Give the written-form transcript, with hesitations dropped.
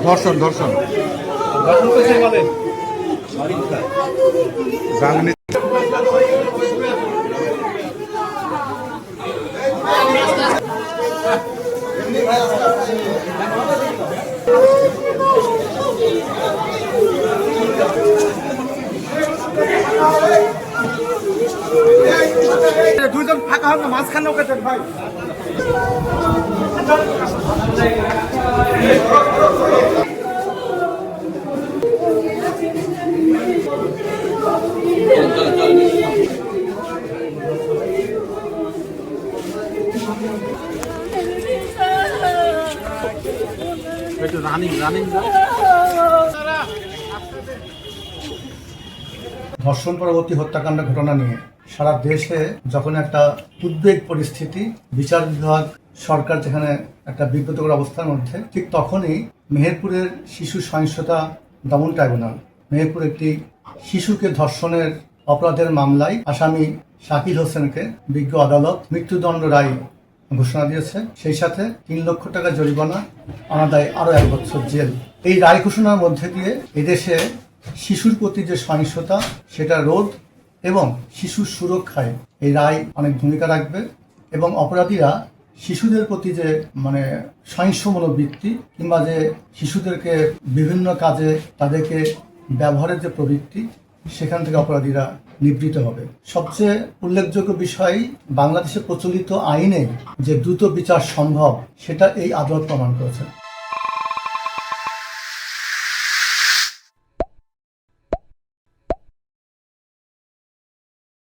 ধর্ষণ ধর্ষণ দুজন ফাঁকা হবে মাঝখানে ওকে দেন ভাই। ধর্ষণ পরবর্তী হত্যাকাণ্ড ঘটনা নিয়ে সারা দেশে যখন একটা উদ্বেগ পরিস্থিতি, বিচার বিভাগ, সরকার যেখানে একটা বিব্রতকর অবস্থার মধ্যে, ঠিক তখনই মেহেরপুরের শিশু সহিংসতা দমন ট্রাইব্যুনাল মেহেরপুর একটি শিশুকে ধর্ষণের অপরাধের মামলায় আসামি শাকিল হোসেনকে বিজ্ঞ আদালত মৃত্যুদণ্ড রায় ঘোষণা দিয়েছে। সেই সাথে 3 লক্ষ টাকা জরিমানা, অনাদায়ে আরো 1 বছর জেল। এই রায় ঘোষণার মধ্যে দিয়ে এদেশে শিশুর প্রতি যে সহিংসতা সেটা রোধ এবং শিশুর সুরক্ষায় এই রায় অনেক ভূমিকা রাখবে এবং অপরাধীরা শিশুদের প্রতি যে সহিংস মনোবৃত্তি কিংবা যে শিশুদেরকে বিভিন্ন কাজে তাদেরকে ব্যবহারের যে প্রবৃত্তি, সেখান থেকে অপরাধীরা নিবৃত হবে। সবচেয়ে উল্লেখযোগ্য বিষয়, বাংলাদেশে প্রচলিত আইনে যে দ্রুত বিচার সম্ভব সেটা এই আদালত প্রমাণ করেছে।